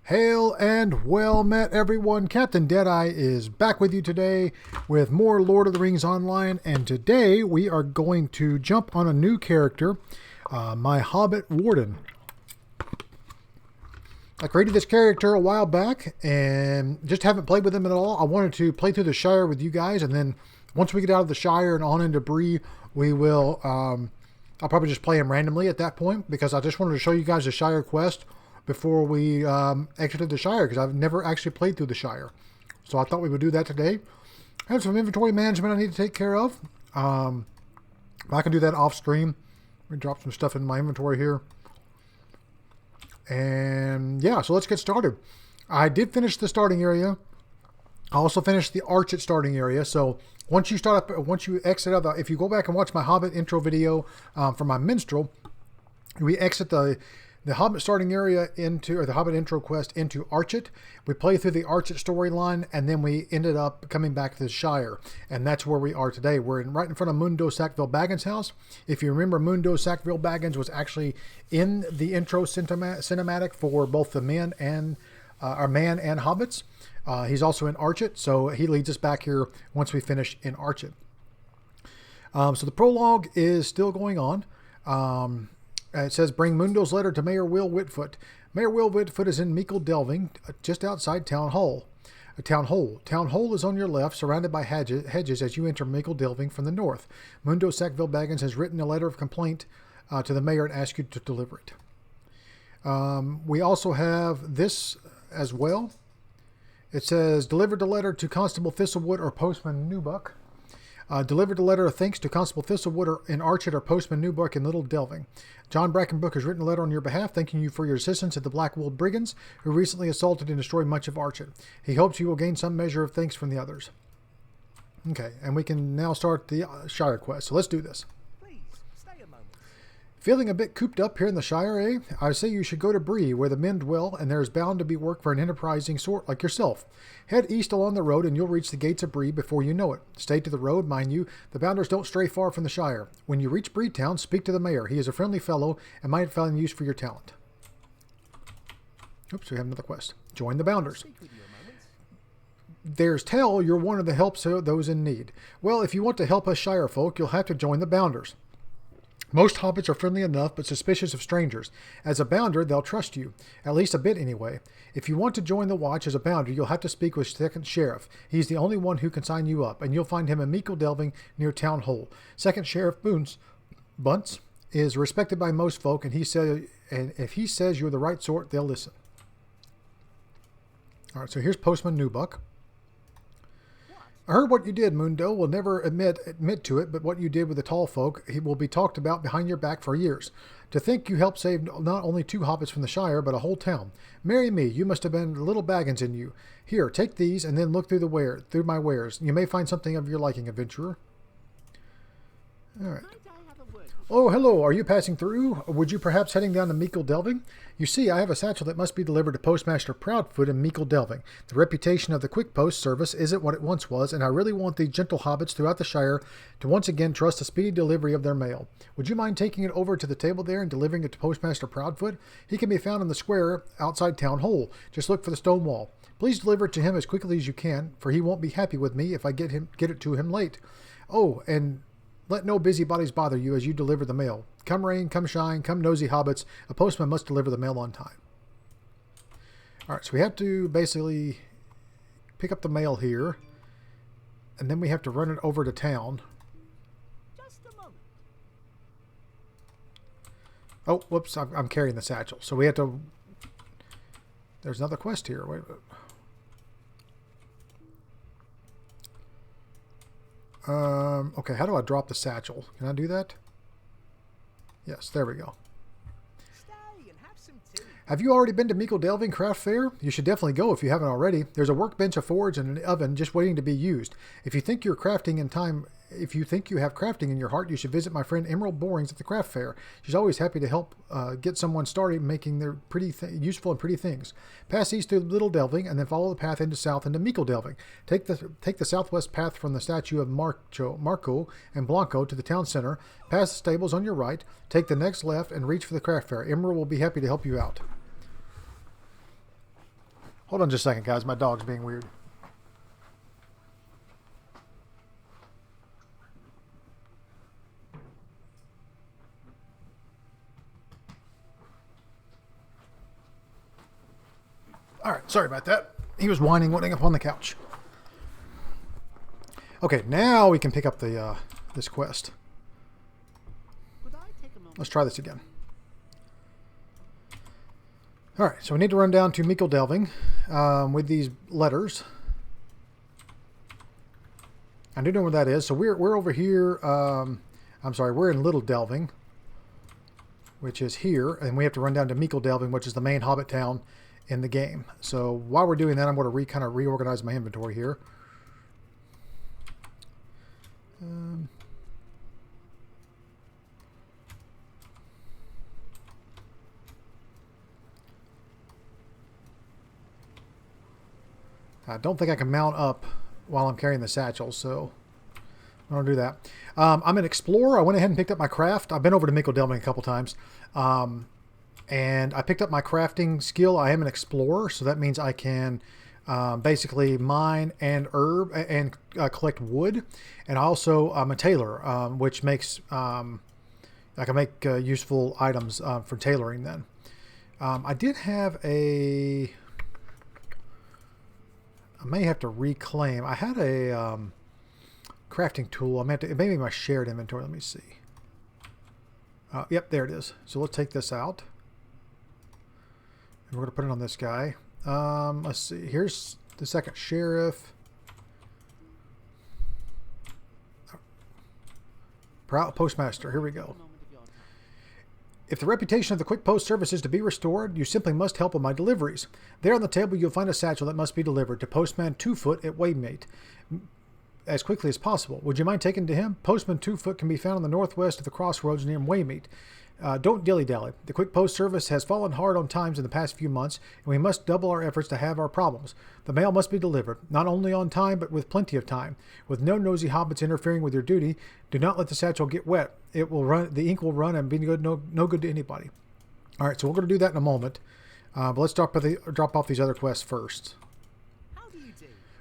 Hail and well met, everyone. Captain Deadeye is back with you today with more Lord of the Rings Online, and today we are going to jump on a new character, my Hobbit Warden. I created this character a while back and just haven't played with him at all. I wanted to play through the Shire with you guys, and then once we get out of the Shire and on into Bree, we will, I'll probably just play him randomly at that point, because I just wanted to show you guys the Shire quest before we exited the Shire, because I've never actually played through the Shire. So I thought we would do that today. I have some inventory management I need to take care of. I can do that off stream. Let me drop some stuff in my inventory here. And yeah, so let's get started. I did finish the starting area. I also finished the arch at starting area. So once you start up, once you exit out, if you go back and watch my Hobbit intro video for my minstrel, we exit the Hobbit starting area into, or the Hobbit intro quest into Archet. We play through the Archet storyline, and then we ended up coming back to the Shire, and that's where we are today. We're right in front of Mundo Sackville Baggins' house. If you remember, Mundo Sackville Baggins was actually in the intro cinematic for both the men and our man and hobbits. He's also in Archet, so he leads us back here once we finish in Archet. So the prologue is still going on. It says, bring Mundo's letter to Mayor Will Whitfoot. Mayor Will Whitfoot is in Meikle Delving, just outside Town Hall. Town Hall is on your left, surrounded by hedges as you enter Meikle Delving from the north. Mundo Sackville Baggins has written a letter of complaint to the mayor and asked you to deliver it. We also have this as well. It says, delivered the letter to Constable Thistlewood or Postman Newbuck. Delivered the letter of thanks to Constable Thistlewood in Archet or Postman Newbuck in Little Delving. John Brackenbrook has written a letter on your behalf thanking you for your assistance at the Blackwood Brigands, who recently assaulted and destroyed much of Archet. He hopes you will gain some measure of thanks from the others. Okay, and we can now start the Shire quest. So let's do this. Feeling a bit cooped up here in the Shire, eh? I say you should go to Bree, where the men dwell, and there is bound to be work for an enterprising sort like yourself. Head east along the road, and you'll reach the gates of Bree before you know it. Stay to the road, mind you. The Bounders don't stray far from the Shire. When you reach Bree Town, speak to the mayor. He is a friendly fellow, and might find use for your talent. Oops, we have another quest. Join the Bounders. There's tell you're one of the helps of those in need. Well, if you want to help us Shire folk, you'll have to join the Bounders. Most hobbits are friendly enough, but suspicious of strangers. As a bounder, they'll trust you. At least a bit, anyway. If you want to join the watch as a bounder, you'll have to speak with Second Sheriff. He's the only one who can sign you up, and you'll find him in Meikle Delving near Town Hall. Second Sheriff Bunce is respected by most folk, and if he says you're the right sort, they'll listen. All right, so here's Postman Newbuck. I heard what you did, Mundo. Will never admit to it, but what you did with the tall folk, he will be talked about behind your back for years. To think you helped save not only 2 hobbits from the Shire, but a whole town. Marry me, you must have been a little Baggins in you. Here, take these, and then look through my wares. You may find something of your liking, adventurer. All right. Oh, hello. Are you passing through? Or would you perhaps heading down to Meikle Delving? You see, I have a satchel that must be delivered to Postmaster Proudfoot in Meikle Delving. The reputation of the Quick Post Service isn't what it once was, and I really want these gentle hobbits throughout the Shire to once again trust the speedy delivery of their mail. Would you mind taking it over to the table there and delivering it to Postmaster Proudfoot? He can be found in the square outside Town Hall. Just look for the stone wall. Please deliver it to him as quickly as you can, for he won't be happy with me if I get it to him late. Oh, and let no busybodies bother you as you deliver the mail. Come rain, come shine, come nosy hobbits, a postman must deliver the mail on time. Alright, so we have to basically pick up the mail here, and then we have to run it over to town. Just a moment. Oh, whoops, I'm carrying the satchel. So we have to... There's another quest here. Wait a minute. Okay, how do I drop the satchel? Can I do that? Yes, there we go. Stay and have some tea. Have you already been to Meikle Delving Craft Fair? You should definitely go if you haven't already. There's a workbench, a forge, and an oven just waiting to be used. If you think you have crafting in your heart, you should visit my friend Emerald Borings at the craft fair. She's always happy to help get someone started making their useful and pretty things. Pass east through Little Delving and then follow the path south into Meikle Delving. Take the southwest path from the statue of Marco and Blanco to the town center. Pass the stables on your right. Take the next left and reach for the craft fair. Emerald will be happy to help you out. Hold on just a second, guys. My dog's being weird. All right, sorry about that. He was whining, wanting up on the couch. Okay, now we can pick up the this quest. Let's try this again. All right, so we need to run down to Meikle Delving with these letters. I do know where that is. So we're over here. I'm sorry, we're in Little Delving, which is here, and we have to run down to Meikle Delving, which is the main Hobbit town in the game. So while we're doing that, I'm going to kind of reorganize my inventory here. I don't think I can mount up while I'm carrying the satchel, so I don't do that. I'm an explorer. I went ahead and picked up my craft. I've been over to Meikle Delving a couple times. And I picked up my crafting skill. I am an explorer, so that means I can basically mine and herb and collect wood. And also I'm a tailor, which makes I can make useful items for tailoring then. I did have a... I may have to reclaim. I had a crafting tool. I may have to, maybe my shared inventory. Let me see. Yep, there it is. So let's take this out. And we're going to put it on this guy. Let's see. Here's the second sheriff. Proud postmaster. Here we go. If the reputation of the Quick Post Service is to be restored, you simply must help with my deliveries. There on the table you'll find a satchel that must be delivered to Postman 2foot at Waymate as quickly as possible. Would you mind taking to him? Postman 2foot can be found on the northwest of the crossroads near Waymate. Don't dilly-dally. The Quick Post Service has fallen hard on times in the past few months, and we must double our efforts to have our problems. The mail must be delivered, not only on time, but with plenty of time. With no nosy hobbits interfering with your duty, do not let the satchel get wet. It will run. The ink will run and be good, no good to anybody. All right, so we're going to do that in a moment. But let's drop off these other quests first.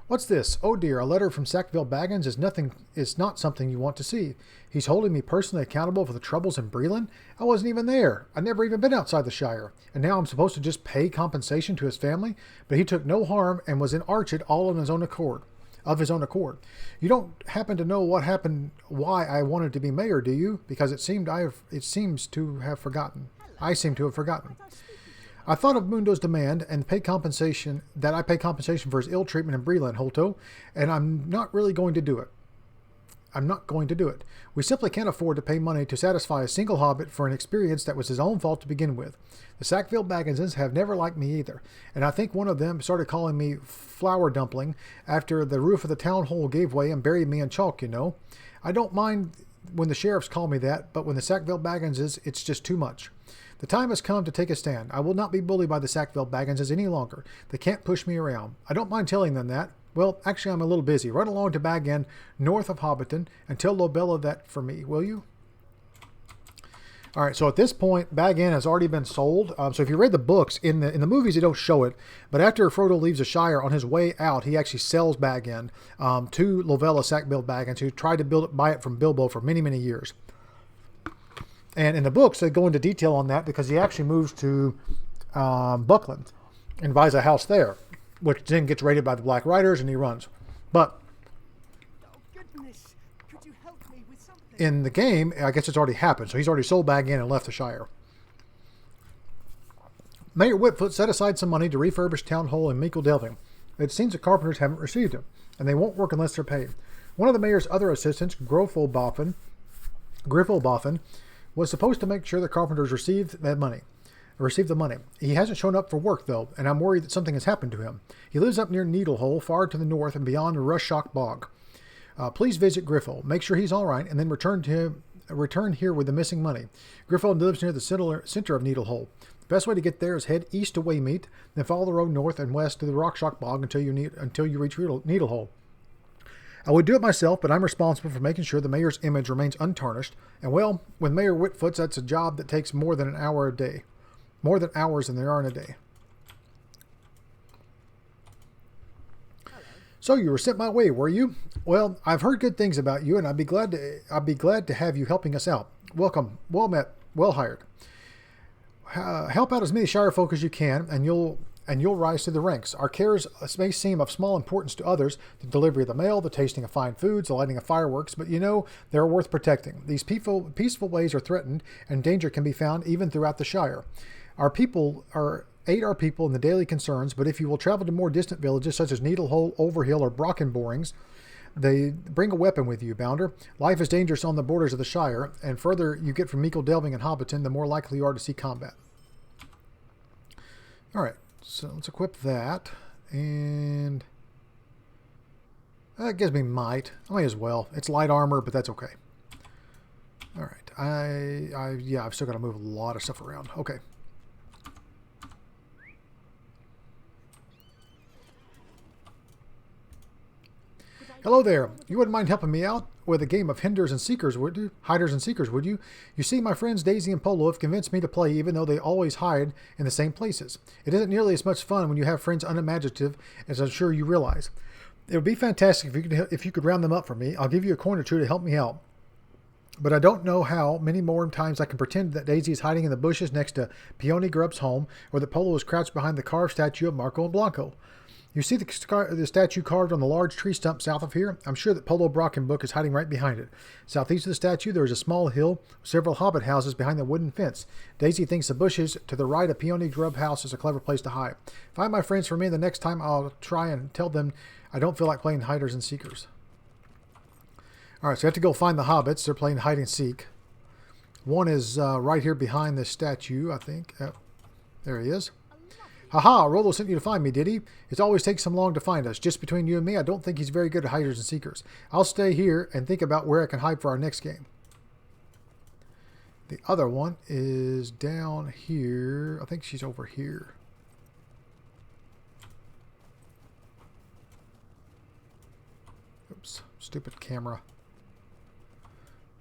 What's this? Oh dear, a letter from Sackville Baggins is not something you want to see. He's holding me personally accountable for the troubles in Breland. I wasn't even there. I'd never even been outside the Shire. And now I'm supposed to just pay compensation to his family? But he took no harm and was in Archet all on his own accord. You don't happen to know what happened, why I wanted to be mayor, do you? Because it seems to have forgotten. I seem to have forgotten. I thought of Mundo's demand and I pay compensation for his ill treatment in Breland, Holto, and I'm not really going to do it. I'm not going to do it. We simply can't afford to pay money to satisfy a single hobbit for an experience that was his own fault to begin with. The Sackville Bagginses have never liked me either, and I think one of them started calling me flour dumpling after the roof of the town hall gave way and buried me in chalk, you know. I don't mind when the sheriffs call me that, but when the Sackville Bagginses, it's just too much. The time has come to take a stand. I will not be bullied by the Sackville Bagginses any longer. They can't push me around. I don't mind telling them that. Well, actually, I'm a little busy. Run along to Bag End, north of Hobbiton, and tell Lobella that for me, will you? All right, so at this point, Bag End has already been sold. So if you read the books, in the movies, they don't show it. But after Frodo leaves the Shire, on his way out, he actually sells Bag End to Lobella Sackville Baggins, who tried to buy it from Bilbo for many, many years. And in the books, they go into detail on that because he actually moves to Buckland and buys a house there, which then gets raided by the Black Riders and he runs. But Goodness, could you help me with something? In the game, I guess it's already happened. So he's already sold Bag End and left the Shire. Mayor Whitfoot set aside some money to refurbish Town Hall in Meikle Delving. It seems the carpenters haven't received it, and they won't work unless they're paid. One of the mayor's other assistants, Griffle Boffin, was supposed to make sure the carpenters received the money. He hasn't shown up for work, though, and I'm worried that something has happened to him. He lives up near Needlehole, far to the north and beyond the Rushshock Bog. Please visit Griffle, make sure he's all right, and then return here with the missing money. Griffle lives near the center of Needlehole. The best way to get there is head east to Waymete, then follow the road north and west to the Rushshock Bog until you reach Needlehole. I would do it myself, but I'm responsible for making sure the mayor's image remains untarnished. And well, with Mayor Whitfoot's, that's a job that takes more than an hour a day. More than hours than there are in a day. So you were sent my way, were you? Well, I've heard good things about you, and I'd be glad to have you helping us out. Welcome, well met, well hired. Help out as many Shire folk as you can, and you'll rise through the ranks. Our cares may seem of small importance to others, the delivery of the mail, the tasting of fine foods, the lighting of fireworks, but you know they're worth protecting. These peaceful ways are threatened, and danger can be found even throughout the Shire. Aid our people in the daily concerns, but if you will travel to more distant villages such as Needlehole, Overhill, or Brockenborings, they bring a weapon with you, Bounder. Life is dangerous on the borders of the Shire, and further you get from Meikle Delving and Hobbiton, the more likely you are to see combat. Alright, so let's equip that, and that gives me might. I might as well. It's light armor, but that's okay. Alright, I've still got to move a lot of stuff around. Okay. Hello there. You wouldn't mind helping me out with a game of hiders and seekers, would you? You see, my friends Daisy and Polo have convinced me to play, even though they always hide in the same places. It isn't nearly as much fun when you have friends unimaginative, as I'm sure you realize. It would be fantastic if you could round them up for me. I'll give you a coin or two to help me out. But I don't know how many more times I can pretend that Daisy is hiding in the bushes next to Peony Grub's home, or that Polo is crouched behind the carved statue of Marco and Blanco. You see the statue carved on the large tree stump south of here? I'm sure that Polo Brockenbook is hiding right behind it. Southeast of the statue, there is a small hill with several hobbit houses behind the wooden fence. Daisy thinks the bushes to the right of Peony Grub House is a clever place to hide. Find my friends for me, and the next time I'll try and tell them I don't feel like playing hiders and seekers. Alright, so you have to go find the hobbits. They're playing hide and seek. One is right here behind this statue, I think. There he is. Haha, Rollo sent you to find me, did he? It always takes him long to find us. Just between you and me, I don't think he's very good at hiders and seekers. I'll stay here and think about where I can hide for our next game. The other one is down here. I think she's over here. Oops, stupid camera.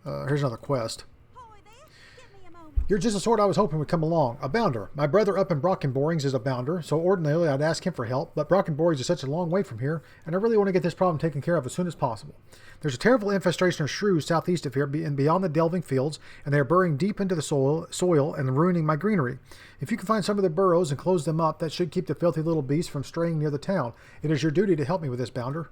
Here's another quest. You're just the sort I was hoping would come along. A bounder. My brother up in Brockenborings is a bounder, so ordinarily I'd ask him for help, but Brockenborings is such a long way from here, and I really want to get this problem taken care of as soon as possible. There's a terrible infestation of shrews southeast of here and beyond the delving fields, and they are burrowing deep into the soil and ruining my greenery. If you can find some of their burrows and close them up, that should keep the filthy little beasts from straying near the town. It is your duty to help me with this, bounder.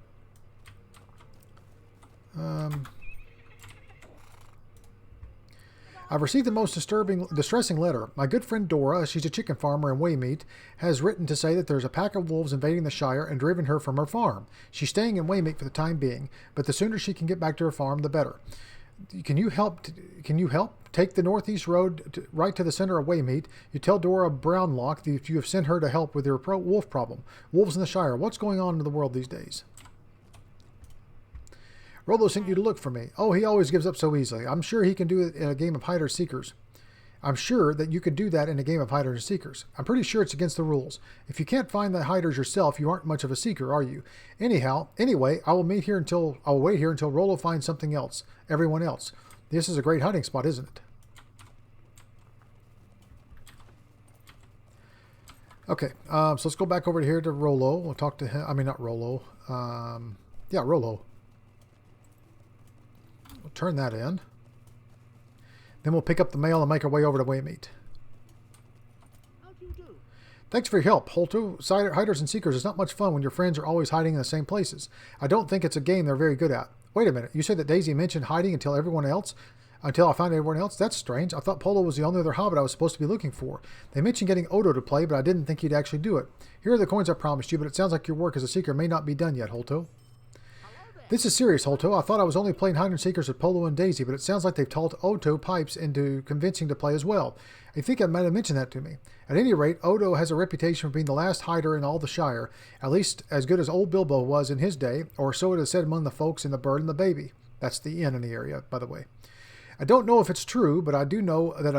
I've received the most distressing letter. My good friend Dora, she's a chicken farmer in Waymeet, has written to say that there's a pack of wolves invading the Shire and driven her from her farm. She's staying in Waymeet for the time being, but the sooner she can get back to her farm, the better. Can you help? Take the northeast road right to the center of Waymeet. You tell Dora Brownlock that you have sent her to help with your wolf problem. Wolves in the Shire. What's going on in the world these days? Rollo sent you to look for me. Oh, he always gives up so easily. I'm sure he can do it in a game of hiders seekers. I'm sure that you could do that in a game of hiders and seekers. I'm pretty sure it's against the rules. If you can't find the hiders yourself, you aren't much of a seeker, are you? Anyway, I will wait here until Rollo finds something else. Everyone else. This is a great hiding spot, isn't it? Okay, so let's go back over here to Rollo. We'll talk to him. I mean, not Rollo. Yeah, Rollo. We'll turn that in. Then we'll pick up the mail and make our way over to Waymeet. Thanks for your help, Holto. Hiders and seekers is not much fun when your friends are always hiding in the same places. I don't think it's a game they're very good at. Wait a minute. You said that Daisy mentioned hiding until I found everyone else? That's strange. I thought Polo was the only other hobbit I was supposed to be looking for. They mentioned getting Odo to play, but I didn't think he'd actually do it. Here are the coins I promised you, but it sounds like your work as a seeker may not be done yet, Holto. This is serious, Holto. I thought I was only playing hide and seekers with Polo and Daisy, but it sounds like they've talked Odo Pipes into convincing to play as well. I think I might have mentioned that to me. At any rate, Odo has a reputation for being the last hider in all the Shire, at least as good as old Bilbo was in his day, or so it is said among the folks in the Bird and the Baby. That's the inn in the area, by the way. I don't know if it's true, but I do know that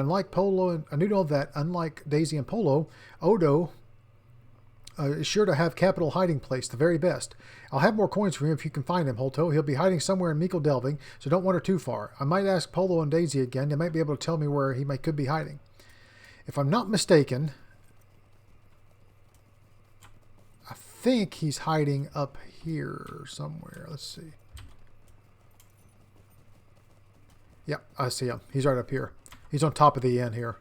unlike Daisy and Polo, Odo is sure to have capital hiding place, the very best. I'll have more coins for him if you can find him, Holto. He'll be hiding somewhere in Meikle Delving, so don't wander too far. I might ask Polo and Daisy again. They might be able to tell me where he could be hiding. If I'm not mistaken, I think he's hiding up here somewhere. Let's see. Yep, I see him. He's right up here. He's on top of the inn here.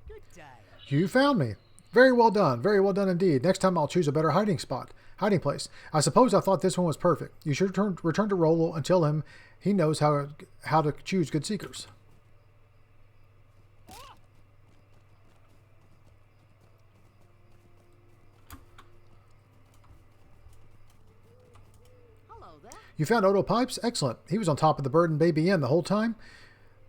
Good day. You found me. Very well done. Very well done indeed. Next time I'll choose a better hiding place. I suppose I thought this one was perfect. You should return to Rollo and tell him he knows how to choose good seekers. Hello there. You found Odo Pipes? Excellent. He was on top of the Bird and Baby Inn the whole time.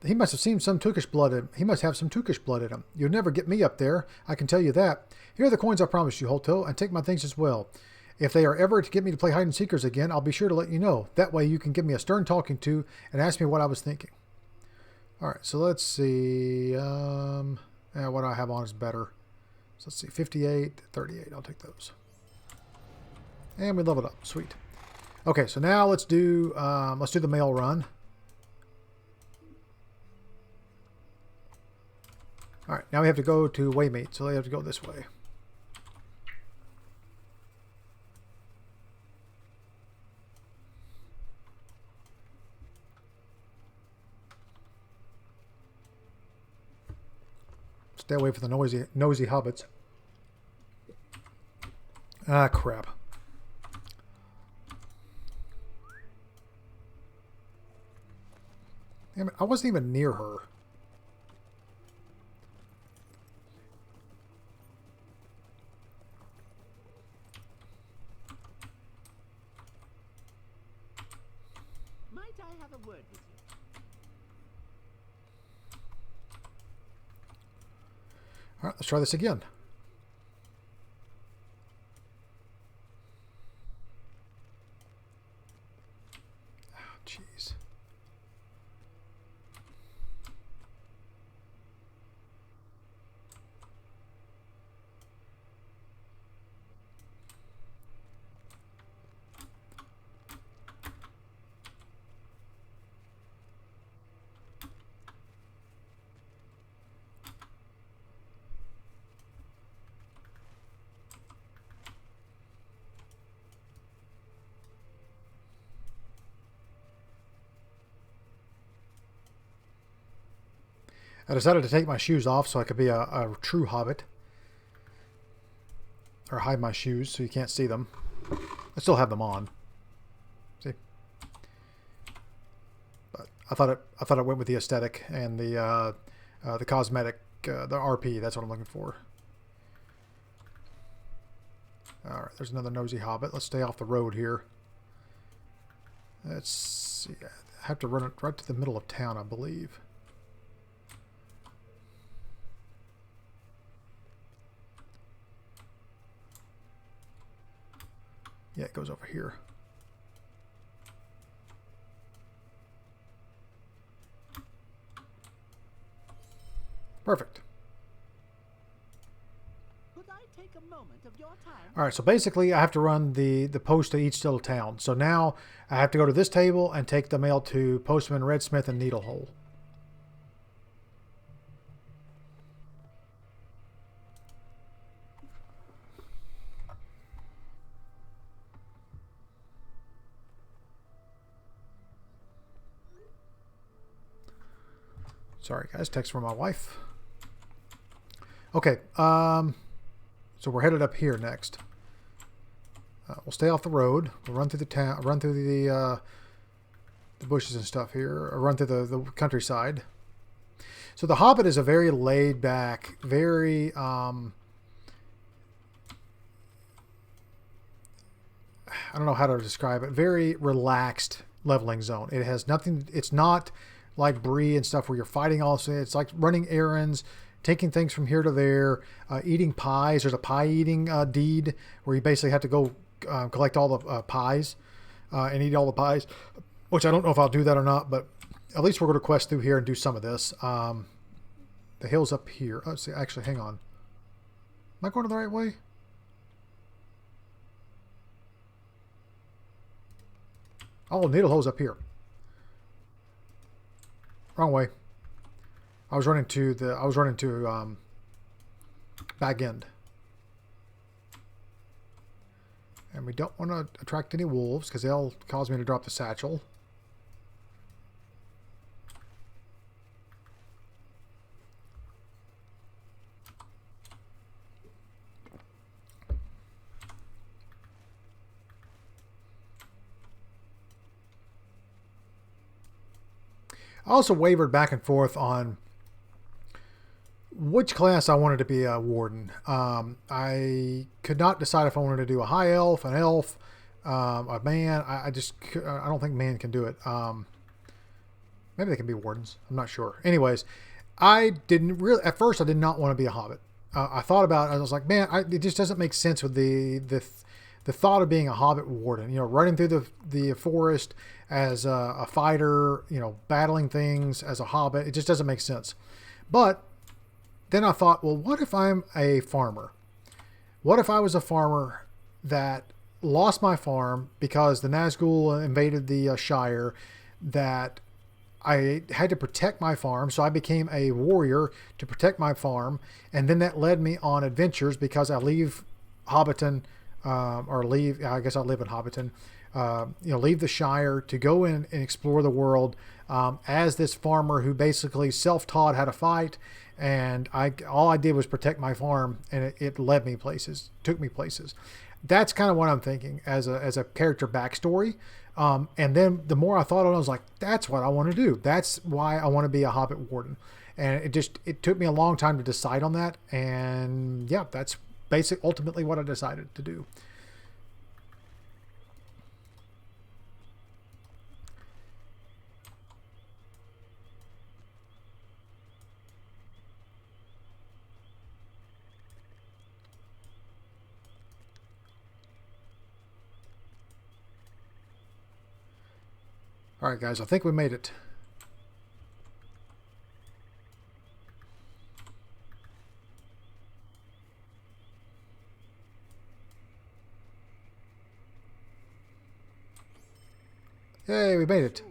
He must have seen some Tookish blood in him. He must have some Tookish blood in him. You'll never get me up there, I can tell you that. Here are the coins I promised you, Holto, and take my things as well. If they are ever to get me to play hide and seekers again, I'll be sure to let you know. That way you can give me a stern talking to and ask me what I was thinking. All right, so let's see. What I have on is better. So let's see, 58, 38. I'll take those. And we leveled up. Sweet. Okay, so now let's do the mail run. All right, now we have to go to Waymate, so we have to go this way. Stay away from the nosy hobbits. Ah, crap. Damn it, I wasn't even near her. Might I have a word with you? All right, let's try this again. Oh, jeez. I decided to take my shoes off so I could be a true hobbit. Or hide my shoes so you can't see them. I still have them on. See? But I thought it went with the aesthetic and the cosmetic, the RP. That's what I'm looking for. All right, there's another nosy hobbit. Let's stay off the road here. Let's see. I have to run it right to the middle of town, I believe. Yeah, it goes over here. Perfect. Could I take a moment of your time? All right, so basically I have to run the post to each little town. So now I have to go to this table and take the mail to Postman Redsmith and Needlehole. Sorry, guys. Text from my wife. Okay. So we're headed up here next. We'll stay off the road. We'll run through the town. Run through the bushes and stuff here. Or run through the countryside. So the Hobbit is a very laid back, very I don't know how to describe it. Very relaxed leveling zone. It has nothing. It's not like Bree and stuff where you're fighting also. It's like running errands, taking things from here to there, eating pies. There's a pie eating deed where you basically have to go collect all the pies and eat all the pies, which I don't know if I'll do that or not, but at least we're going to quest through here and do some of this. The hill's up here. Let's see. Actually, hang on. Am I going the right way? Oh, Needlehole's up here. Wrong way. I was running to back end. And we don't want to attract any wolves because they'll cause me to drop the satchel. I also wavered back and forth on which class I wanted to be a warden. I could not decide if I wanted to do a high elf, an elf, a man. I don't think man can do it. Maybe they can be wardens. I'm not sure. Anyways, I didn't really, at first I did not want to be a hobbit. I thought about it. I was like, man, it just doesn't make sense with the thought of being a hobbit warden, running through the forest as a fighter, battling things as a hobbit. It just doesn't make sense. But then I thought, well, what if I'm a farmer? What if I was a farmer that lost my farm because the Nazgul invaded the Shire, that I had to protect my farm, so I became a warrior to protect my farm, and then that led me on adventures because I leave Hobbiton, I guess I live in Hobbiton, leave the Shire to go in and explore the world as this farmer who basically self-taught how to fight, and all I did was protect my farm, and it led me places, took me places. That's kind of what I'm thinking as a character backstory. And then the more I thought on it, I was like, that's what I want to do. That's why I want to be a Hobbit Warden. And it took me a long time to decide on that. And yeah, that's ultimately what I decided to do. All right, guys, I think we made it. Yay, we made it.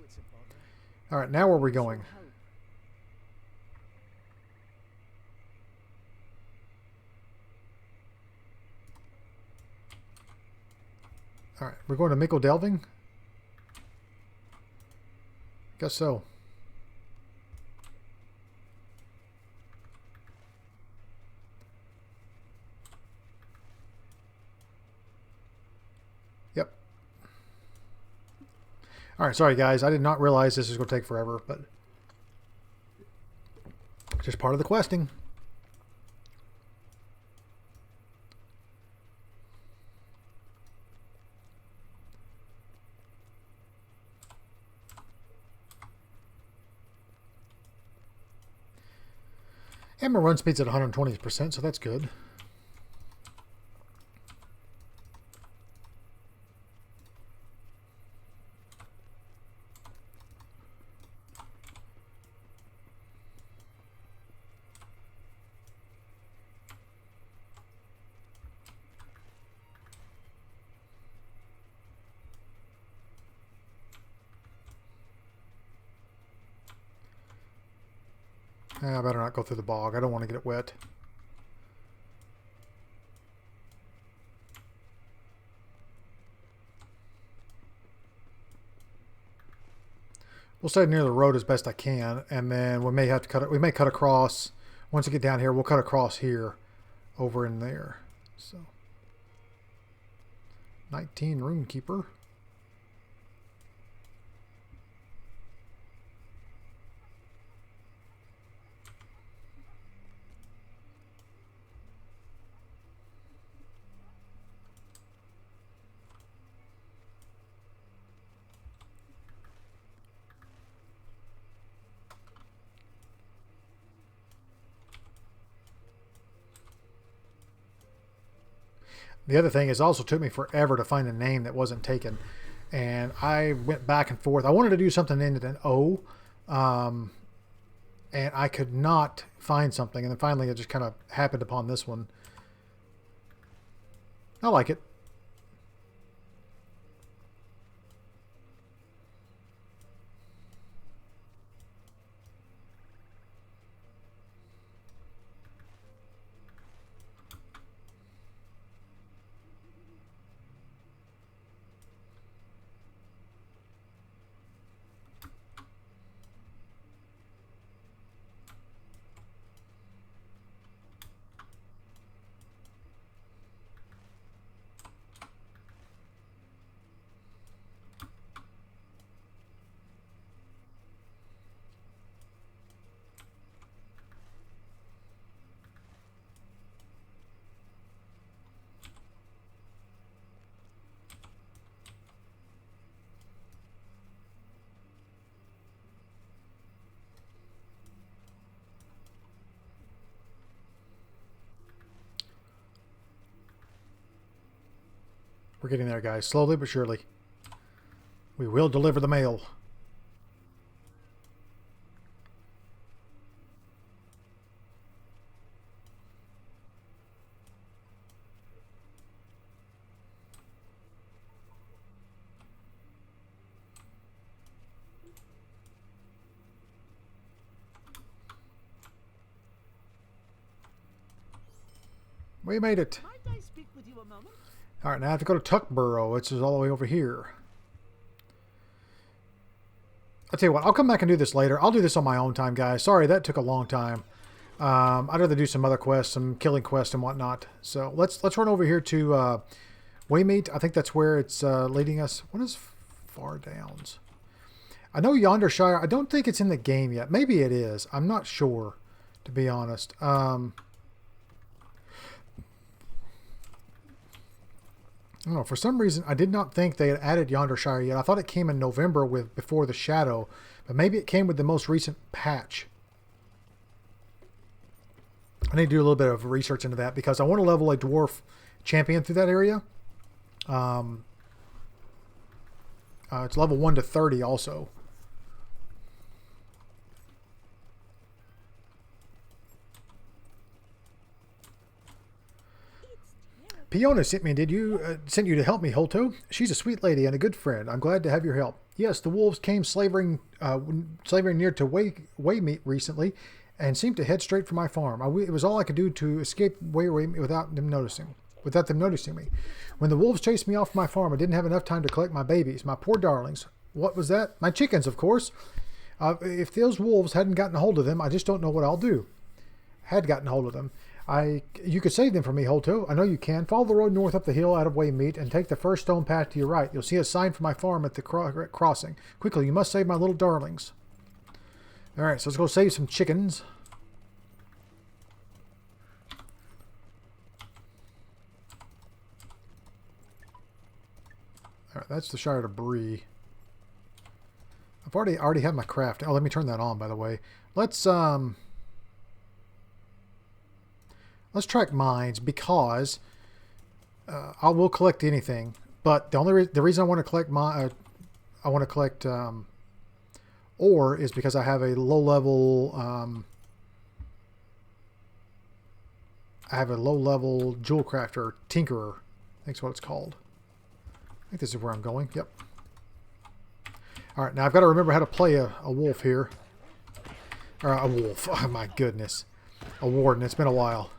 All right, now where are we going? All right, we're going to Mickle Delving? Guess so. Yep. All right, sorry guys. I did not realize this was going to take forever, but it's just part of the questing. And my run speed's at 120%, so that's good. I better not go through the bog. I don't want to get it wet. We'll stay near the road as best I can, and then we may have to cut it. We may cut across. Once we get down here, we'll cut across here, over in there. So, 19 Runekeeper. The other thing is, it also took me forever to find a name that wasn't taken, and I went back and forth. I wanted to do something ended in O, and I could not find something, and then finally it just kind of happened upon this one. I like it. We're getting there, guys. Slowly but surely. We will deliver the mail. We made it. Might I speak with you a moment? All right, now I have to go to Tuckborough, which is all the way over here. I'll tell you what, I'll come back and do this later. I'll do this on my own time, guys. Sorry, that took a long time. I'd rather do some other quests, some killing quests and whatnot. So let's run over here to Waymeet. I think that's where it's leading us. What is Far Downs? I know Yonder Shire. I don't think it's in the game yet. Maybe it is. I'm not sure, to be honest. I don't know, for some reason, I did not think they had added Yonder Shire yet. I thought it came in November with Before the Shadow, but maybe it came with the most recent patch. I need to do a little bit of research into that because I want to level a dwarf champion through that area. It's level 1 to 30 also. Fiona sent you to help me, Holto. She's a sweet lady and a good friend. I'm glad to have your help. Yes, the wolves came slavering near to Waymeet recently, and seemed to head straight for my farm. It was all I could do to escape Waymeet without them noticing me. When the wolves chased me off my farm, I didn't have enough time to collect my babies, my poor darlings. What was that? My chickens, of course. If those wolves hadn't gotten a hold of them, I just don't know what I'll do. Had gotten a hold of them. You could save them for me, Holto. I know you can. Follow the road north up the hill out of Waymeet and take the first stone path to your right. You'll see a sign for my farm at the crossing. Quickly, you must save my little darlings. All right, so let's go save some chickens. All right, that's the Shire to Bree. I've already have my craft. Oh, let me turn that on, by the way. Let's track mines because I will collect anything. But the reason I want to collect ore is because I have a low level jewel crafter, tinkerer. I think that's what it's called. I think this is where I'm going. Yep. All right, now I've got to remember how to play a wolf here. Or a wolf. Oh my goodness. A warden. It's been a while.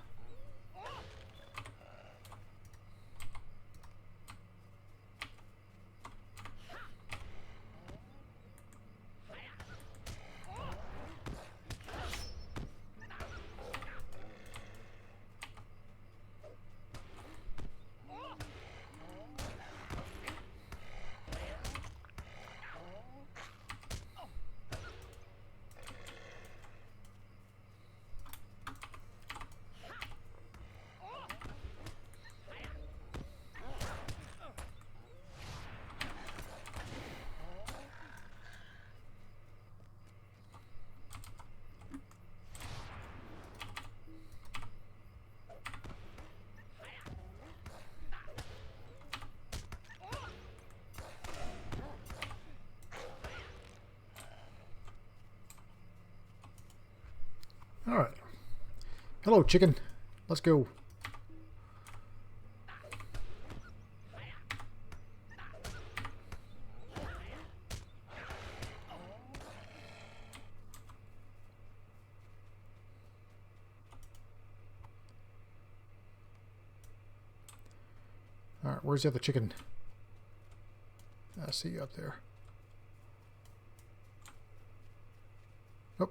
All right. Hello, chicken. Let's go. All right, where's the other chicken? I see you up there. Oh.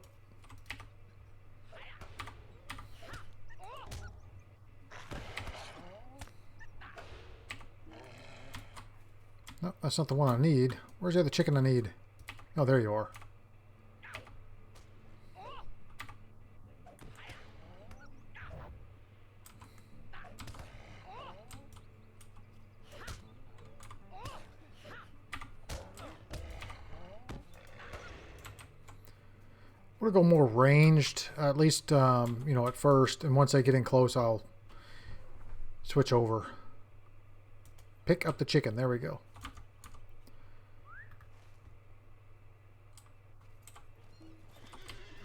No, that's not the one I need. Where's the other chicken I need? Oh, there you are. We'll go more ranged, at least, you know, at first. And once I get in close, I'll switch over. Pick up the chicken. There we go.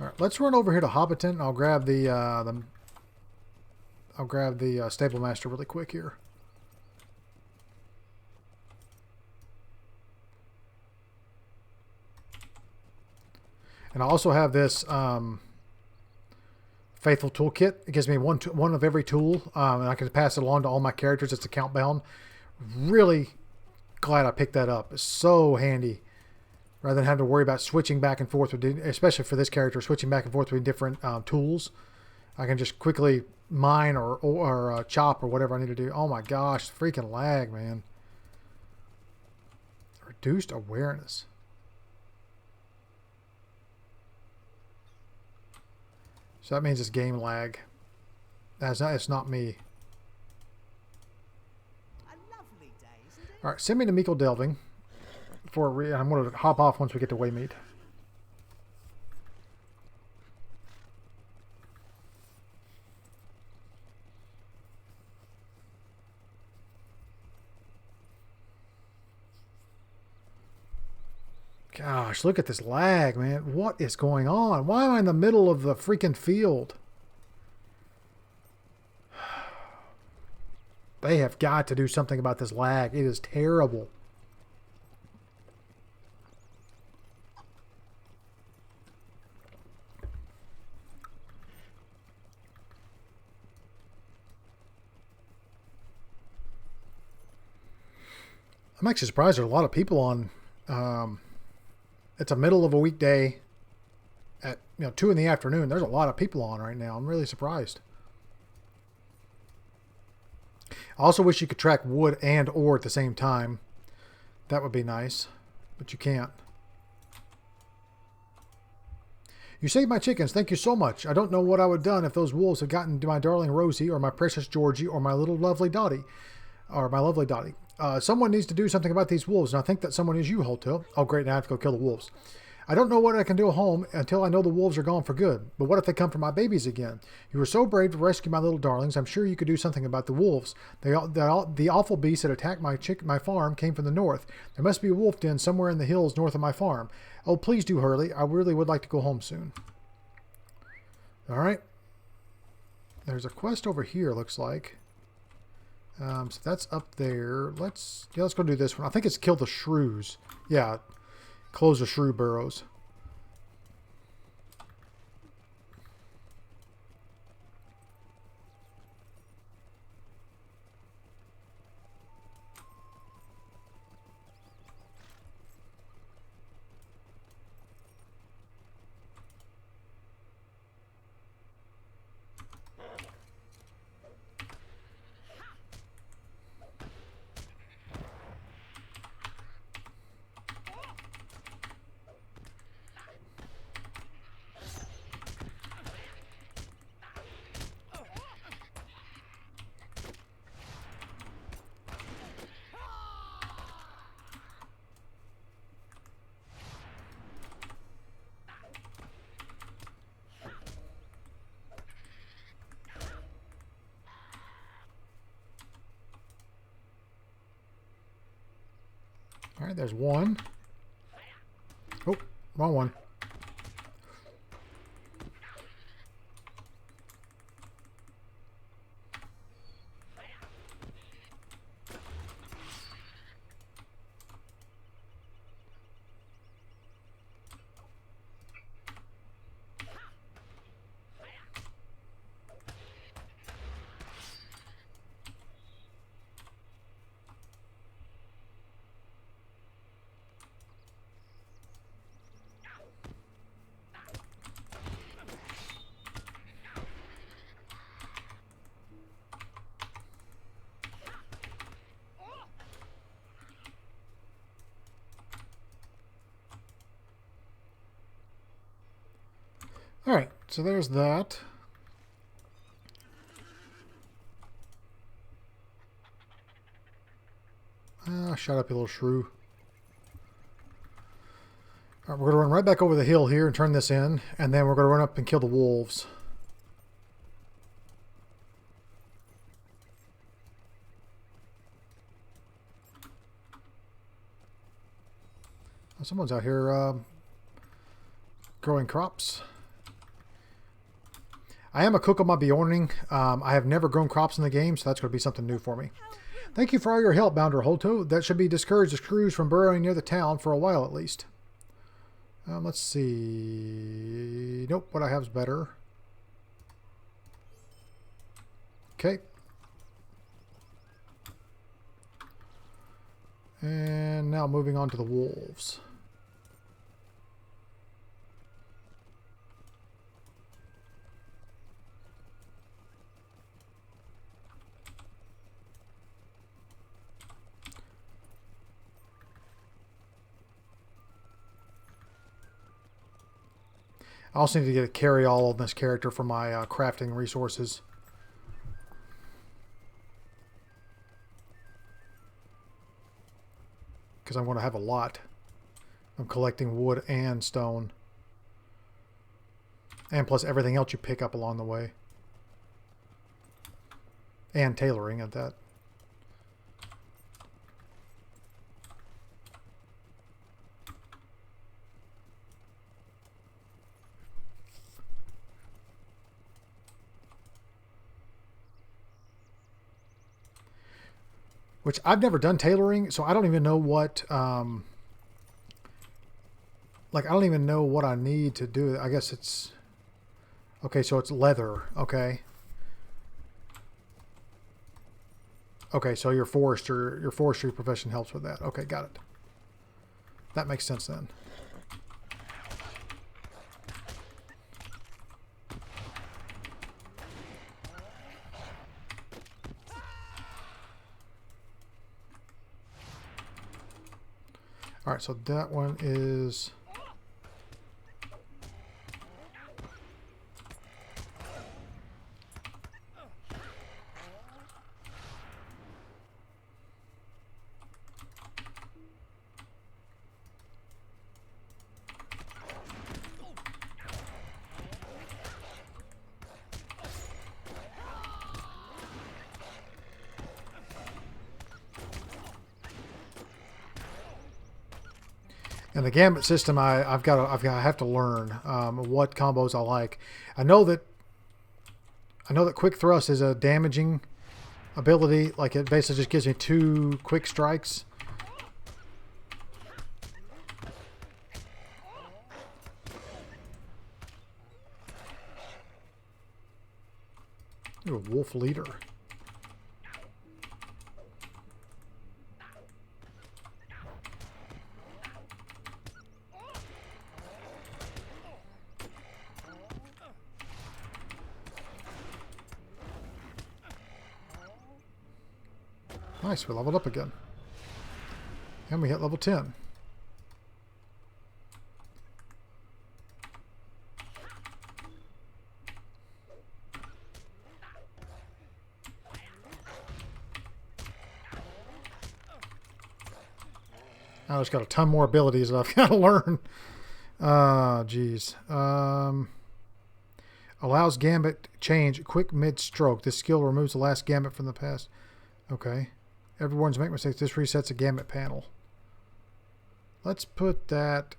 All right, let's run over here to Hobbiton. I'll grab the stable master really quick here. And I also have this Faithful Toolkit. It gives me one of every tool, and I can pass it along to all my characters. It's account bound. Really glad I picked that up. It's so handy, rather than having to worry about switching back and forth, especially for this character, switching back and forth between different tools. I can just quickly mine or chop or whatever I need to do. Oh my gosh, freaking lag, man. Reduced awareness. So that means it's game lag. It's not me. All right, send me to Meekle Delving. I'm going to hop off once we get to Waymead. Gosh, look at this lag, man. What is going on? Why am I in the middle of the freaking field? They have got to do something about this lag. It is terrible. I'm actually surprised there are a lot of people on. It's a middle of a weekday at 2 in the afternoon. There's a lot of people on right now. I'm really surprised. I also wish you could track wood and ore at the same time. That would be nice, but you can't. You saved my chickens. Thank you so much. I don't know what I would have done if those wolves had gotten to my darling Rosie or my precious Georgie or my little lovely Dottie. Someone needs to do something about these wolves, and I think that someone is you, Hotel. Oh, great, now I have to go kill the wolves. I don't know what I can do at home until I know the wolves are gone for good. But what if they come for my babies again? You were so brave to rescue my little darlings. I'm sure you could do something about the wolves. The awful beasts that attacked my farm came from the north. There must be a wolf den somewhere in the hills north of my farm. Oh, please do hurry. I really would like to go home soon. All right. There's a quest over here, looks like. So that's up there. Let's go do this one. I think it's kill the shrews. Yeah, close the shrew burrows. All right, there's one. Oh, wrong one. All right, so there's that. Shut up, you little shrew. All right, we're going to run right back over the hill here and turn this in, and then we're going to run up and kill the wolves. Someone's out here growing crops. I am a cook on my Bjorning. I have never grown crops in the game, so that's going to be something new for me. Thank you for all your help, Bounder Holto. That should be discouraged the crews from burrowing near the town for a while at least. Let's see. Nope, what I have is better. Okay. And now moving on to the wolves. I also need to get a carry all on this character for my crafting resources. Because I'm going to have a lot. I'm collecting wood and stone. And plus everything else you pick up along the way. And tailoring at that. Which I've never done tailoring, so I don't even know what, like, I don't even know what I need to do. I guess it's, okay, so it's leather, okay. Okay, so your forestry profession helps with that. Okay, got it. That makes sense then. All right, so that one is... And the gambit system, I have to learn what combos I like. I know that quick thrust is a damaging ability. Like it basically just gives me 2 quick strikes. Ooh, a wolf leader. Nice, we leveled up again. And we hit level 10. I just got a ton more abilities that I've got to learn. Geez. Allows gambit change quick mid-stroke. This skill removes the last gambit from the past. Okay. Everyone's make mistakes. This resets a gambit panel. Let's put that...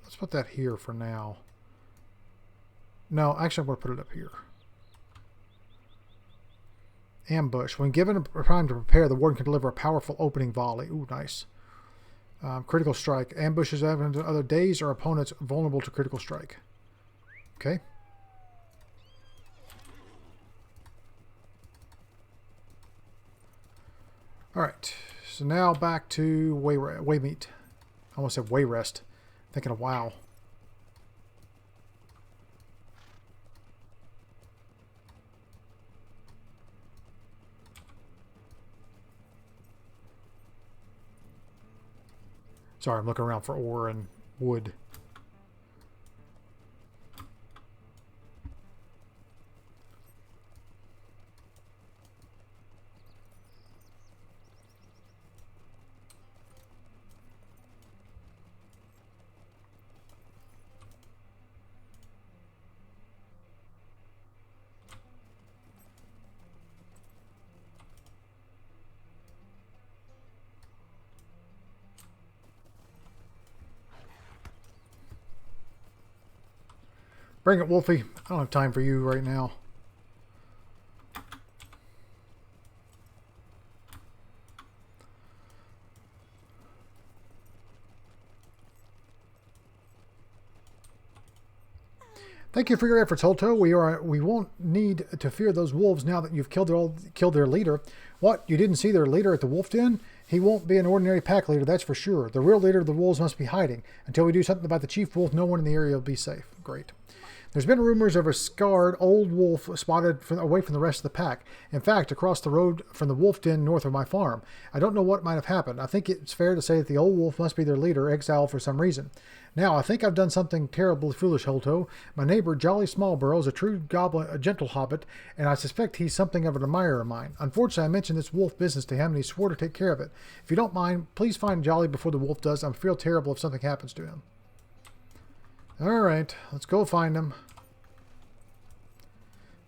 Let's put that here for now. No, actually I'm going to put it up here. Ambush. When given a time to prepare, the warden can deliver a powerful opening volley. Ooh, nice. Critical strike. Ambushes other days or opponents vulnerable to critical strike. Okay. Alright, so now back to Waymeet. I almost said Wayrest. Thinking of WoW. Sorry, I'm looking around for ore and wood. Bring it, Wolfie. I don't have time for you right now. Thank you for your efforts, Holto. We won't need to fear those wolves now that you've killed their leader. What? You didn't see their leader at the wolf den? He won't be an ordinary pack leader, that's for sure. The real leader of the wolves must be hiding. Until we do something about the chief wolf, no one in the area will be safe. Great. There's been rumors of a scarred old wolf spotted away from the rest of the pack. In fact, across the road from the wolf den north of my farm. I don't know what might have happened. I think it's fair to say that the old wolf must be their leader, exiled for some reason. Now, I think I've done something terribly foolish, Holto. My neighbor, Jolly Smallburrow, is a true goblin, a gentle hobbit, and I suspect he's something of an admirer of mine. Unfortunately, I mentioned this wolf business to him, and he swore to take care of it. If you don't mind, please find Jolly before the wolf does. I feel terrible if something happens to him. All right, let's go find him.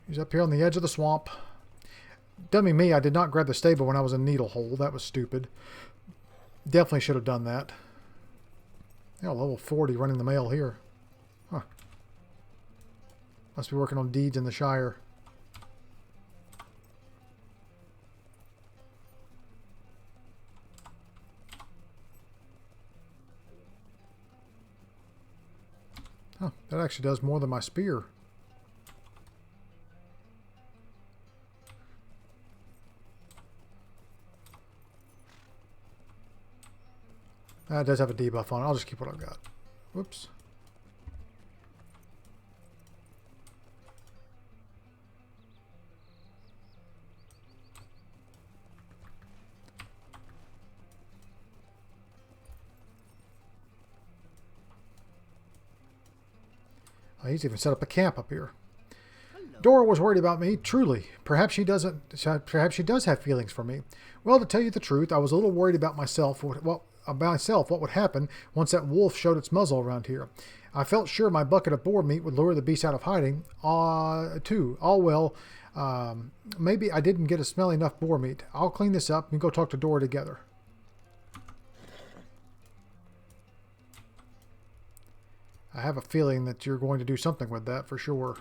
He's up here on the edge of the swamp. Dummy me, I did not grab the stable when I was in Needle Hole. That was stupid. Definitely should have done that. Yeah, level 40 running the mail here. Huh. Must be working on deeds in the Shire. Huh, that actually does more than my spear. It does have a debuff on it. I'll just keep what I've got. Whoops. He's even set up a camp up here. Dora was worried about me, truly. Perhaps she does have feelings for me. Well, to tell you the truth, I was a little worried about myself. What would happen once that wolf showed its muzzle around here. I felt sure my bucket of boar meat would lure the beast out of hiding, too. All well, maybe I didn't get a smelly enough boar meat. I'll clean this up and go talk to Dora together. I have a feeling that you're going to do something with that for sure.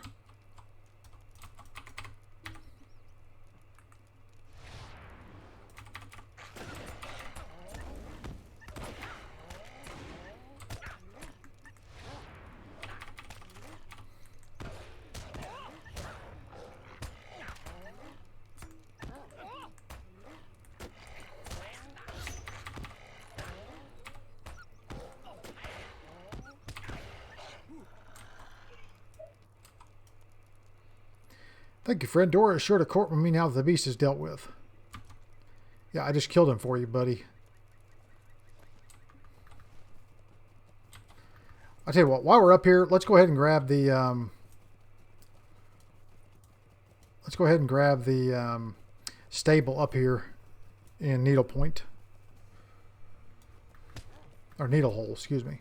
Thank you, friend. Dora is sure to court with me now that the beast is dealt with. Yeah, I just killed him for you, buddy. I'll tell you what, while we're up here, let's go ahead and grab the stable up here in Needle Point. Or Needle Hole, excuse me.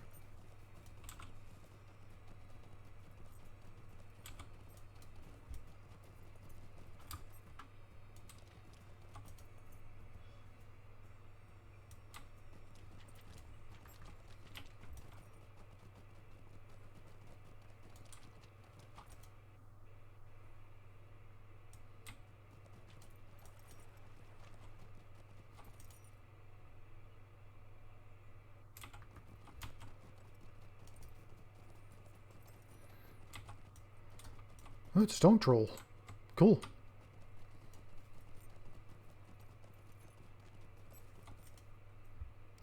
Oh, it's Stone Troll. Cool.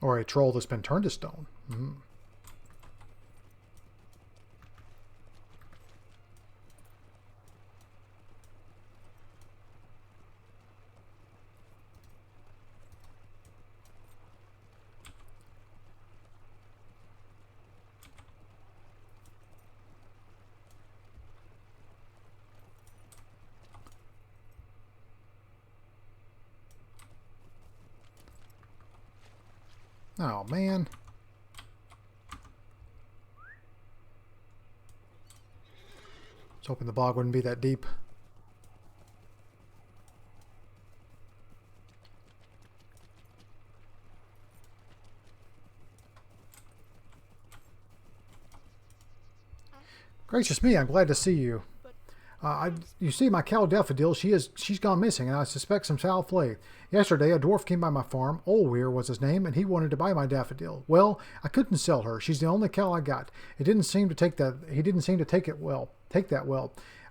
Or a troll that's been turned to stone. Mm-hmm. Oh, man. I was hoping the bog wouldn't be that deep. Gracious me, I'm glad to see you. You see, my cow Daffodil, she's gone missing, and I suspect some foul play. Yesterday, a dwarf came by my farm, Olweir was his name, and he wanted to buy my Daffodil. Well, I couldn't sell her. She's the only cow I got. He didn't seem to take that well.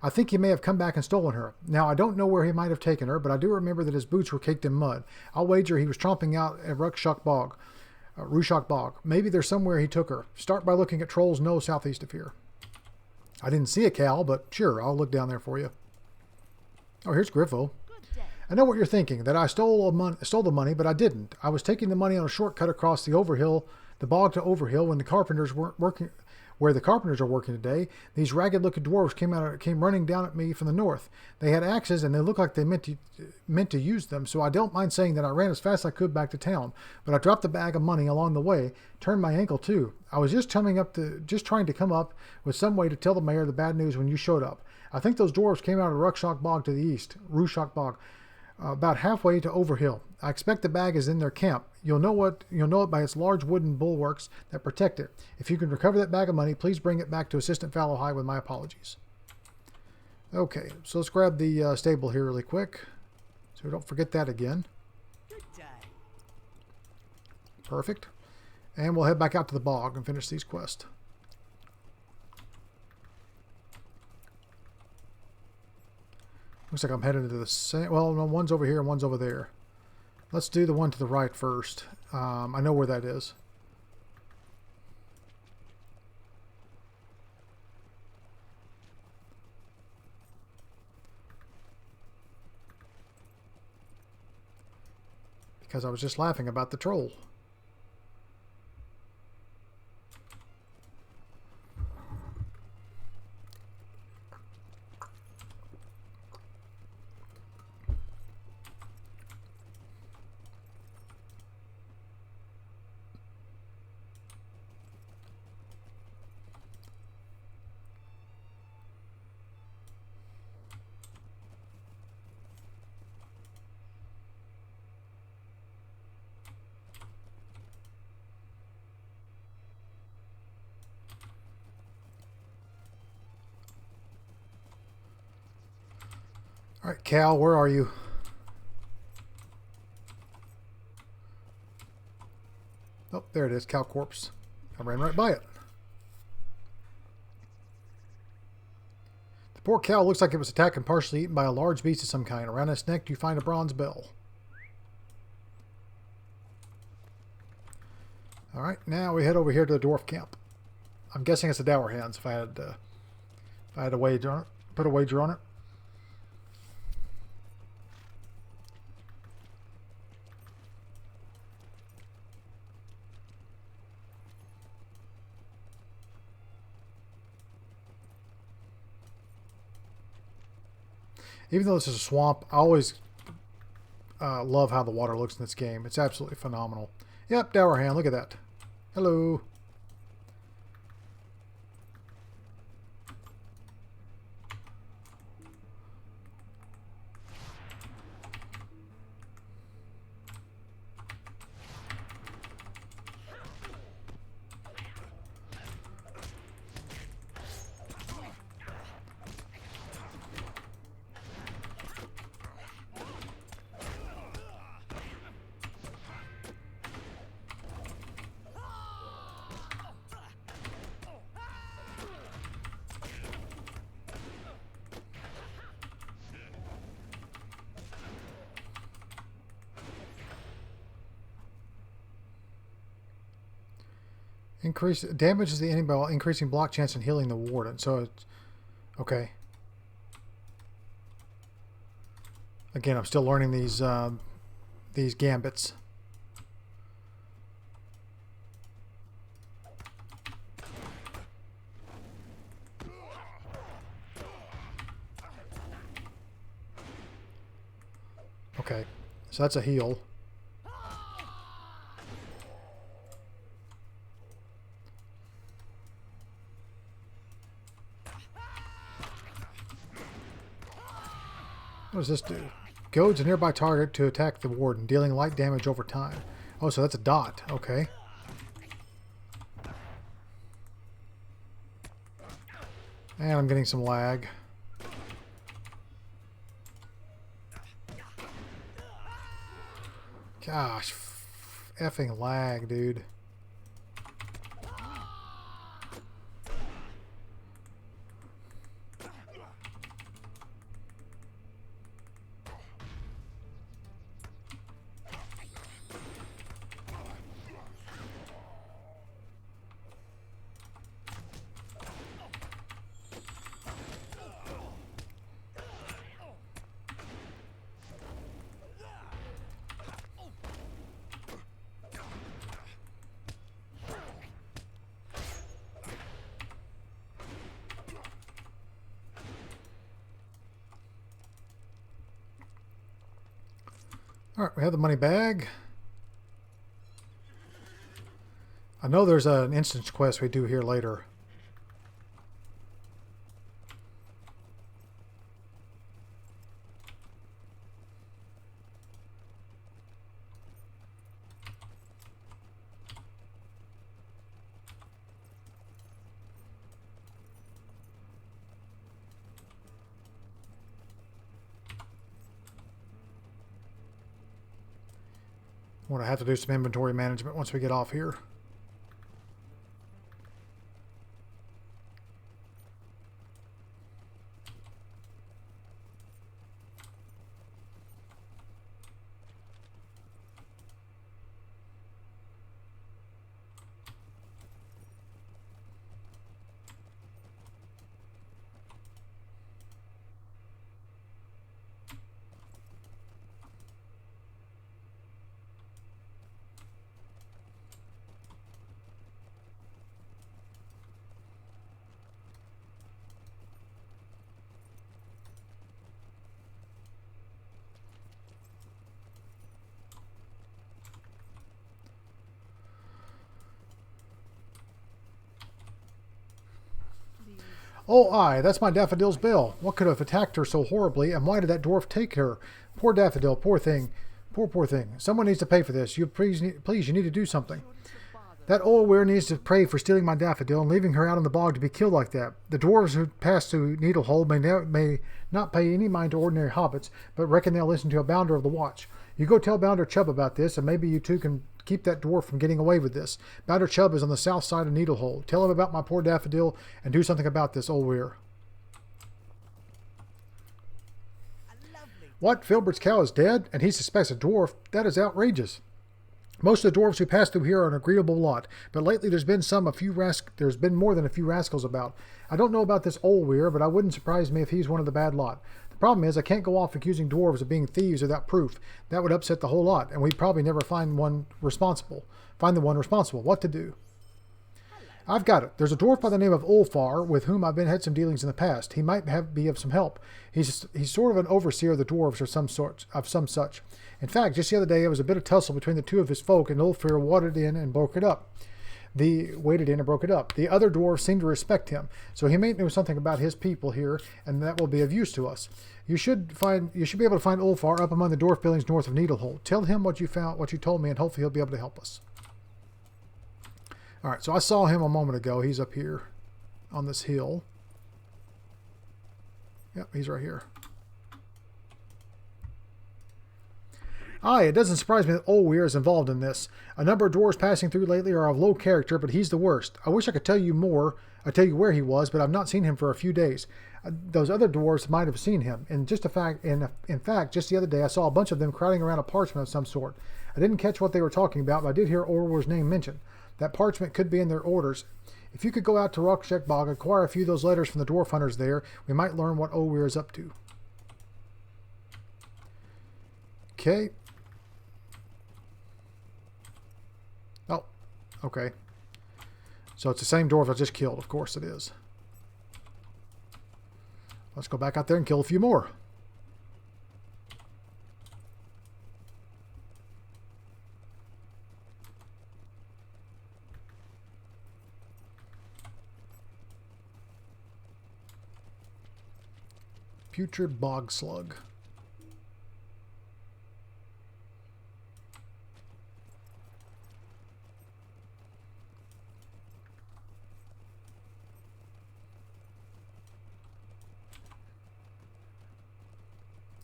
I think he may have come back and stolen her. Now, I don't know where he might have taken her, but I do remember that his boots were caked in mud. I'll wager he was tromping out at Rushok Bog. Maybe there's somewhere he took her. Start by looking at Troll's Nose southeast of here. I didn't see a cow, but sure, I'll look down there for you. Oh, here's Griffo. I know what you're thinking, that I stole the money, but I didn't. I was taking the money on a shortcut across the bog to Overhill, when the carpenters weren't working, where the carpenters are working today. These ragged-looking dwarves came running down at me from the north. They had axes, and they looked like they meant to use them, so I don't mind saying that I ran as fast as I could back to town. But I dropped the bag of money along the way, turned my ankle too. I was just trying to come up with some way to tell the mayor the bad news when you showed up. I think those dwarves came out of Rushok Bog to the east, about halfway to Overhill. I expect the bag is in their camp. You'll know it by its large wooden bulwarks that protect it. If you can recover that bag of money, please bring it back to Assistant Fallow High with my apologies. Okay, so let's grab the stable here really quick, so we don't forget that again. Perfect. And we'll head back out to the bog and finish these quests. Looks like I'm headed to the same... Well, no, one's over here and one's over there. Let's do the one to the right first. I know where that is. Because I was just laughing about the troll. All right, Cal, where are you? Oh, there it is, Cal Corpse. I ran right by it. The poor cow looks like it was attacked and partially eaten by a large beast of some kind. Around its neck, you find a bronze bell. All right, now we head over here to the dwarf camp. I'm guessing it's the Dower Hands if I had a wager on it, put a wager on it. Even though this is a swamp, I always love how the water looks in this game. It's absolutely phenomenal. Yep, Dower Hand, look at that. Hello. Damages the enemy while increasing block chance and healing the warden. So it's okay. Again, I'm still learning these gambits. Okay, so that's a heal. What does this do? Goads a nearby target to attack the warden, dealing light damage over time. Oh, so that's a dot. Okay. And I'm getting some lag. Gosh, effing lag, dude. Alright, we have the money bag. I know there's an instance quest we do here later. I'm going to have to do some inventory management once we get off here. Oh, aye, that's my Daffodil's bell. What could have attacked her so horribly, and why did that dwarf take her? Poor Daffodil, poor thing. Poor thing. Someone needs to pay for this. You please, you need to do something. That old weir needs to pay for stealing my Daffodil and leaving her out in the bog to be killed like that. The dwarves who pass through Needlehold may not pay any mind to ordinary hobbits, but reckon they'll listen to a bounder of the watch. You go tell Bounder Chubb about this, and maybe you two can keep that dwarf from getting away with this. Bounder Chubb is on the south side of Needlehold. Tell him about my poor Daffodil and do something about this old weir. What? Filbert's cow is dead, and he suspects a dwarf? That is outrageous. Most of the dwarves who pass through here are an agreeable lot, but lately there's been more than a few rascals about. I don't know about this old weir, but I wouldn't surprise me if he's one of the bad lot. The problem is I can't go off accusing dwarves of being thieves without proof. That would upset the whole lot, and we'd probably never find the one responsible. What to do? I've got it. There's a dwarf by the name of Ulfar with whom I've had some dealings in the past. He might be of some help. He's sort of an overseer of the dwarves or some such. In fact, just the other day there was a bit of tussle between the two of his folk, and Ulfar waded in and broke it up. The other dwarves seem to respect him, so he may know something about his people here, and that will be of use to us. You should be able to find Ulfar up among the dwarf buildings north of Needlehold. Tell him what you told me, and hopefully he'll be able to help us. All right, so I saw him a moment ago. He's up here on this hill. Yep, he's right here. Aye, it doesn't surprise me that old Weir is involved in this. A number of dwarves passing through lately are of low character, but he's the worst. I wish I could tell you more. I'd tell you where he was, but I've not seen him for a few days. Those other dwarves might have seen him. And in fact, just the other day I saw a bunch of them crowding around a parchment of some sort. I didn't catch what they were talking about, but I did hear Orwar's name mentioned. That parchment could be in their orders. If you could go out to Rockcheck Bog and acquire a few of those letters from the dwarf hunters there, we might learn what old Weir is up to. Okay. Oh, okay. So it's the same dwarf I just killed. Of course it is. Let's go back out there and kill a few more. Putrid bog slug.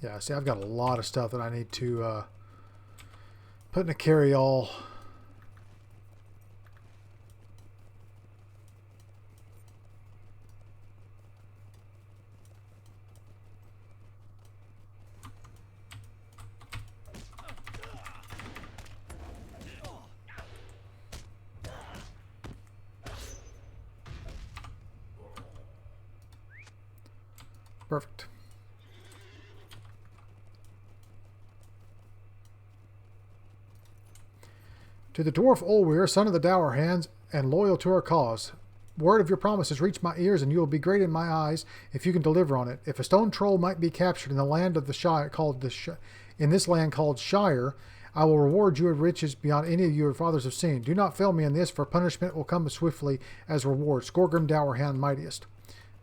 Yeah, see, I've got a lot of stuff that I need to put in a carry-all. Perfect. To the dwarf Olweir, son of the Dour Hands, and loyal to our cause. Word of your promise has reached my ears, and you will be great in my eyes if you can deliver on it. If a stone troll might be captured in the land of the Shire, in this land called Shire, I will reward you with riches beyond any of your fathers have seen. Do not fail me in this, for punishment will come swiftly as reward. Skorgrim Dour Hand mightiest.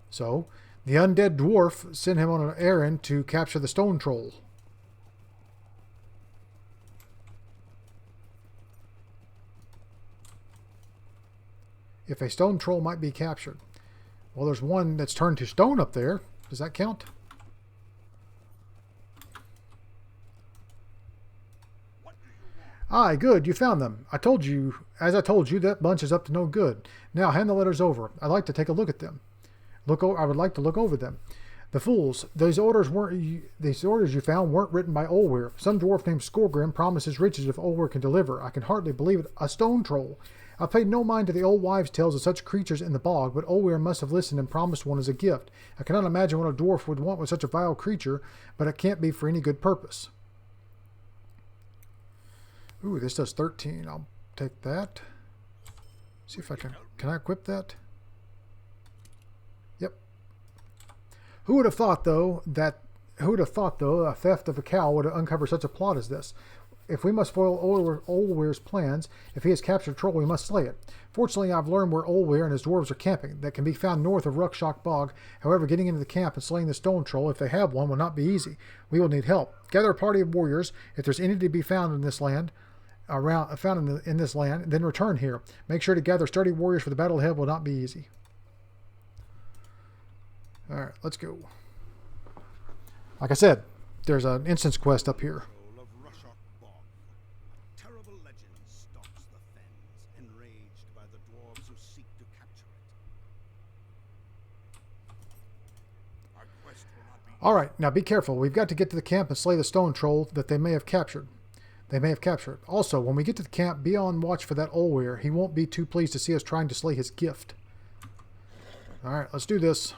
So, the undead dwarf sent him on an errand to capture the stone troll. If a stone troll might be captured. Well, there's one that's turned to stone up there. Does that count? Aye, good, you found them. As I told you, that bunch is up to no good. Now hand the letters over. I'd like to take a look at them. I would like to look over them. The fools, these orders you found weren't written by Olweir. Some dwarf named Skorgrim promises riches if Olweir can deliver. I can hardly believe it. A stone troll. I paid no mind to the old wives' tales of such creatures in the bog, but Olweir must have listened and promised one as a gift. I cannot imagine what a dwarf would want with such a vile creature, but it can't be for any good purpose. Ooh, this does 13. I'll take that. See if I can I equip that? Yep. Who would have thought though a theft of a cow would uncover such a plot as this? If we must foil Olweir's plans, if he has captured a troll, we must slay it. Fortunately, I've learned where Olweir and his dwarves are camping. That can be found north of Ruckshock Bog. However, getting into the camp and slaying the stone troll, if they have one, will not be easy. We will need help. Gather a party of warriors. If there's any to be found in this land, in this land, then return here. Make sure to gather sturdy warriors, for the battle ahead will not be easy. All right, let's go. Like I said, there's an instance quest up here. All right, now be careful. We've got to get to the camp and slay the stone troll that they may have captured. Also, when we get to the camp, be on watch for that Olweir. He won't be too pleased to see us trying to slay his gift. All right, let's do this.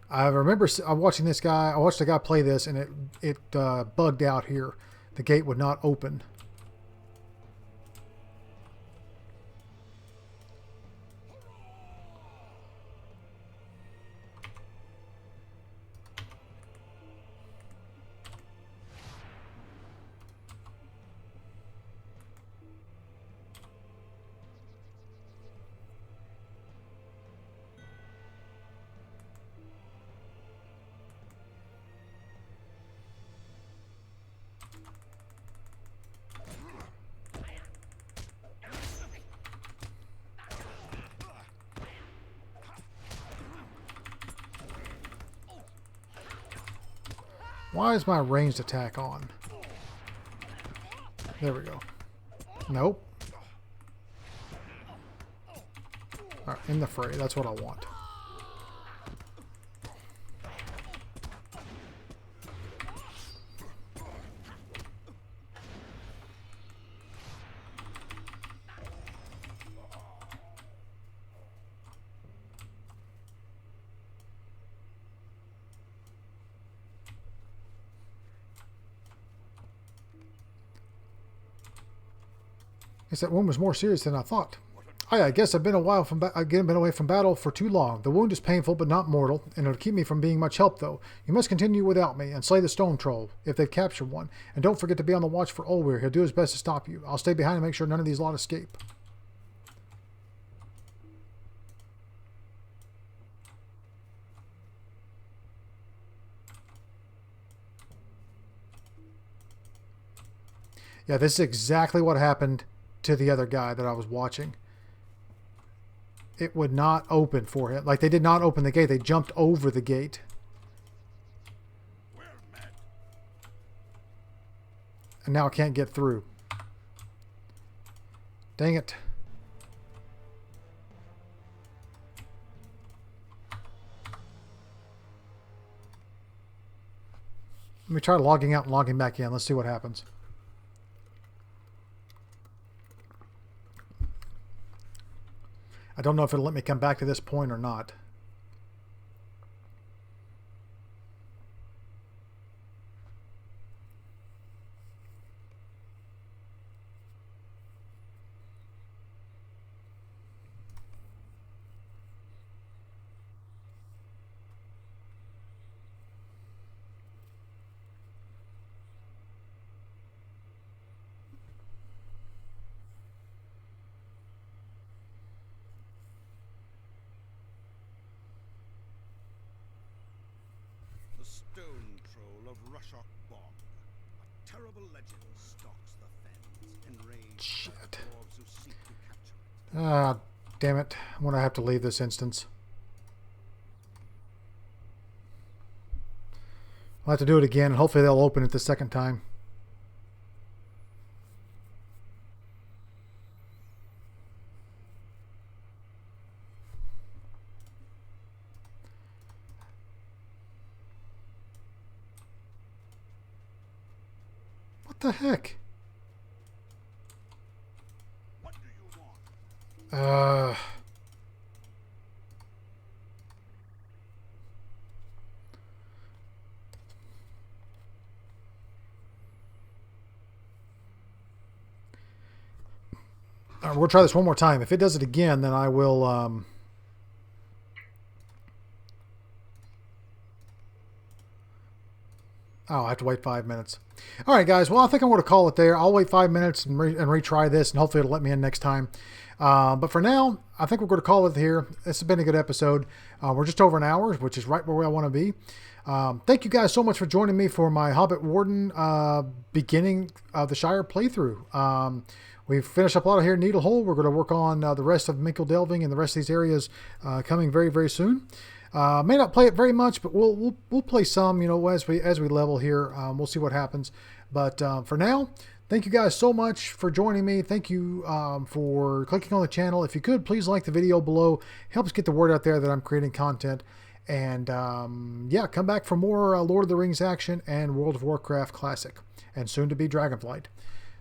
I remember watching this guy. I watched a guy play this, and it bugged out here. The gate would not open. Why is my ranged attack on? There we go. Nope. Alright, in the fray. That's what I want. Guess that wound was more serious than I thought. I guess I've been away from battle for too long. The wound is painful but not mortal, and it'll keep me from being much help though. You must continue without me and slay the stone troll if they've captured one. And don't forget to be on the watch for Olweir. He'll do his best to stop you. I'll stay behind and make sure none of these lot escape. Yeah, this is exactly what happened to the other guy that I was watching. it would not open for him. Like, they did not open the gate. They jumped over the gate. And now I can't get through. Dang it. Let me try logging out and logging back in. Let's see what happens. I don't know if it'll let me come back to this point or not. Stone troll of Rushok Bog. A terrible legend stalks the fens, enraged by the dwarves who seek to capture it. Ah, damn it. I'm going to have to leave this instance. I'll have to do it again, and hopefully they'll open it the second time. What the heck? What do you want? All right, we'll try this one more time. If it does it again, then I will... Oh, I have to wait 5 minutes. All right, guys. Well, I think I'm going to call it there. I'll wait 5 minutes and retry this, and hopefully it'll let me in next time. But for now, I think we're going to call it here. This has been a good episode. We're just over an hour, which is right where I want to be. Thank you guys so much for joining me for my Hobbit Warden beginning of the Shire playthrough. We've finished up a lot of here in Needlehole. We're going to work on the rest of Minkle Delving and the rest of these areas coming very, very soon. May not play it very much, but we'll play some, you know, as we level here. We'll see what happens. But for now, thank you guys so much for joining me. Thank you for clicking on the channel. If you could, please like the video below. Helps get the word out there that I'm creating content. And yeah, come back for more Lord of the Rings action and World of Warcraft Classic, and soon to be Dragonflight.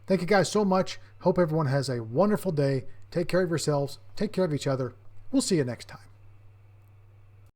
Thank you guys so much. Hope everyone has a wonderful day. Take care of yourselves. Take care of each other. We'll see you next time.